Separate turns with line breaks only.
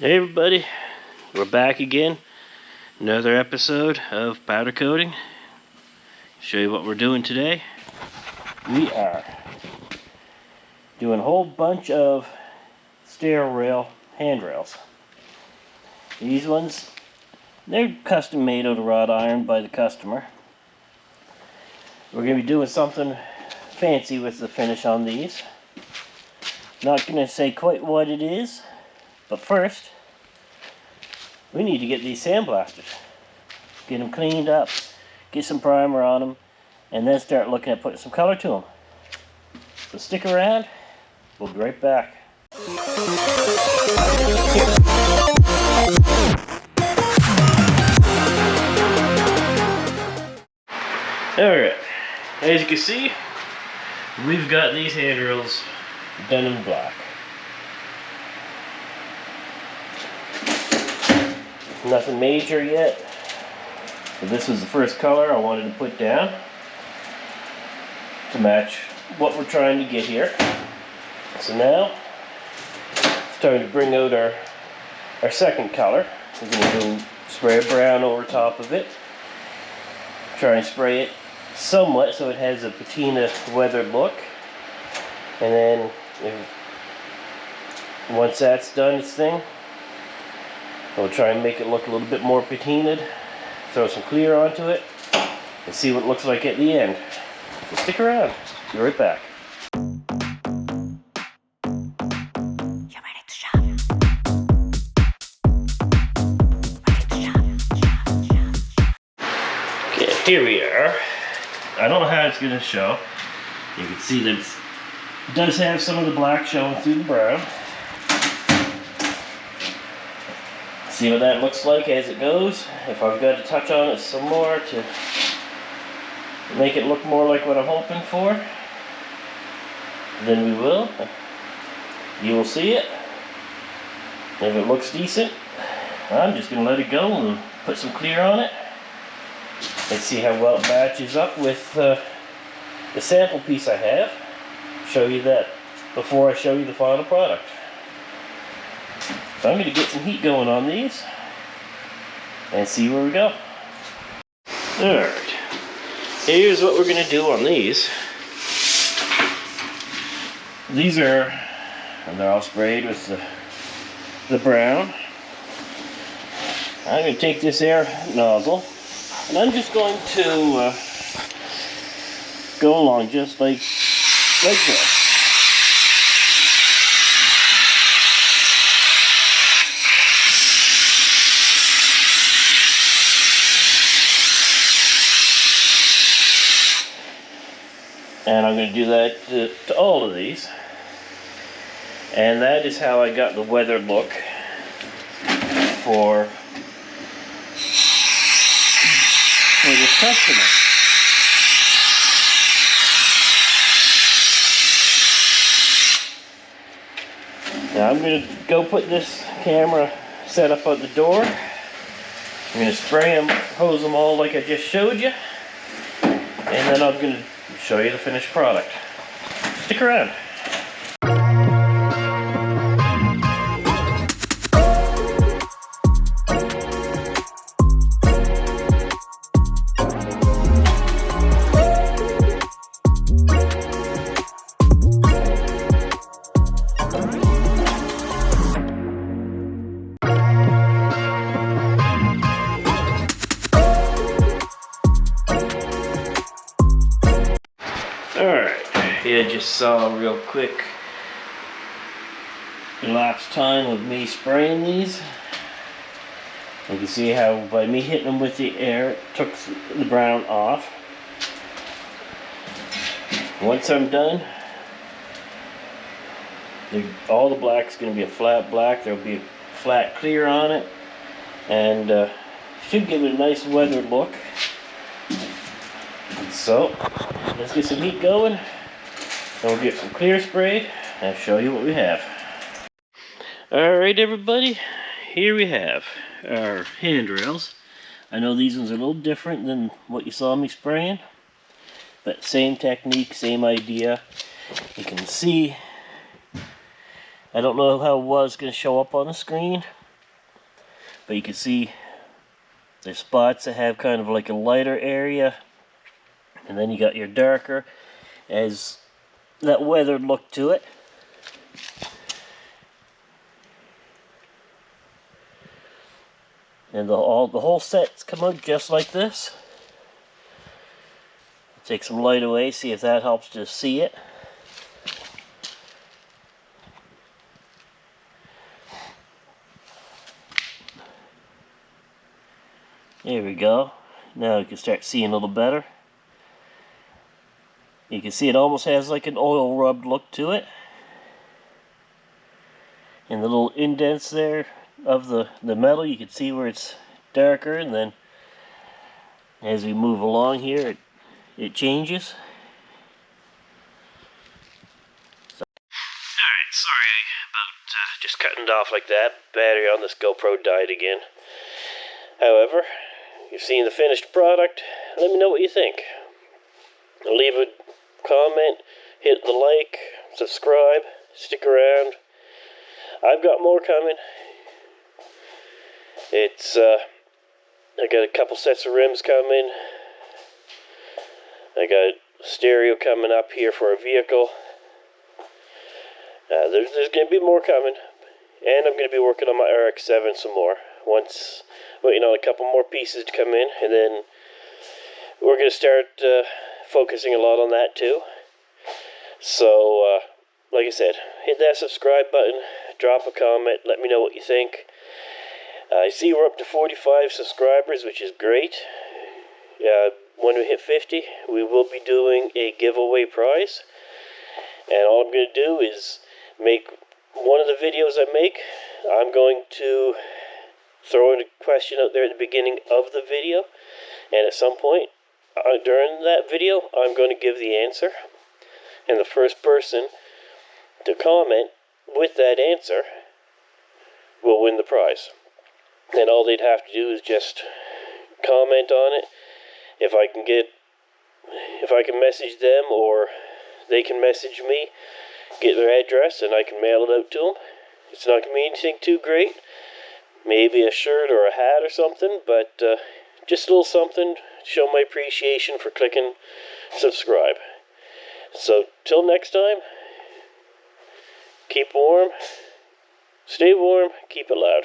Hey everybody, we're back again. Another episode of powder coating. Show you what we're doing today. We are doing a whole bunch of stair rail handrails. These ones, they're custom made out of wrought iron by the customer. We're going to be doing something fancy with the finish on these. Not going to say quite what it is, but first we need to get these sandblasted. Get them cleaned up, get some primer on them, and then start looking at putting some color to them. So stick around, we'll be right back. Alright, as you can see, we've got these handrails done in black. Nothing major yet, but this was the first color I wanted to put down to match what we're trying to get here. So now it's time to bring out our second color. We're going to spray a brown over top of it. Try and spray it somewhat so it has a patina weathered look. And then once that's done its thing, we'll try and make it look a little bit more patinaed, throw some clear onto it, and see what it looks like at the end. So stick around, be right back. Okay, here we are. I don't know how it's going to show. You can see that it does have some of the black showing through the brown. See what that looks like as it goes. If I've got to touch on it some more to make it look more like what I'm hoping for, then we will. You will see it. If it looks decent, I'm just going to let it go and put some clear on it. Let's see how well it matches up with the sample piece I have. Show you that before I show you the final product. So I'm going to get some heat going on these and see where we go. Alright, here's what we're going to do on these. These are, and they're all sprayed with the brown. I'm going to take this air nozzle and I'm just going to go along just like this. And I'm going to do that to all of these. And that is how I got the weathered look for this customer. Now I'm going to go put this camera set up at the door. I'm going to spray them, hose them all like I just showed you. And then I'm going to show you the finished product. Stick around. Alright, you just saw a real quick elapsed time of me spraying these. You can see how by me hitting them with the air, it took the brown off. Once I'm done, all the black's going to be a flat black. There'll be a flat clear on it, and should give it a nice weathered look. So let's get some heat going, and we'll get some clear sprayed and show you what we have. Alright everybody, here we have our handrails. I know these ones are a little different than what you saw me spraying, but same technique, same idea. You can see, I don't know how well it's going to show up on the screen, But you can see there's spots that have kind of like a lighter area, and then you got your darker as that weathered look to it. And the whole set's come out just like this. Take some light away, see if that helps to see it. There we go. Now you can start seeing a little better. You can see it almost has like an oil rubbed look to it. And the little indents there of the metal, you can see where it's darker, and then as we move along here it changes. Alright, sorry about just cutting it off like that. Battery on this GoPro died again. However, you've seen the finished product. Let me know what you think. Leave a comment, hit the like, subscribe, stick around. I've got more coming. I got a couple sets of rims coming. I got stereo coming up here for a vehicle. There's going to be more coming. And I'm going to be working on my RX-7 some more. Waiting on a couple more pieces to come in, and then we're going to start focusing a lot on that too. So, like I said, hit that subscribe button, drop a comment, let me know what you think. I see we're up to 45 subscribers, which is great. When we hit 50, we will be doing a giveaway prize. And all I'm going to do is make one of the videos I make, I'm going to throw in a question out there at the beginning of the video, and at some point during that video I'm going to give the answer, and the first person to comment with that answer will win the prize. And all they'd have to do is just comment on it. If I can message them, or they can message me, get their address, and I can mail it out to them. It's not going to be anything too great. Maybe a shirt or a hat or something, but just a little something to show my appreciation for clicking subscribe. So, till next time, keep warm, stay warm, keep it loud.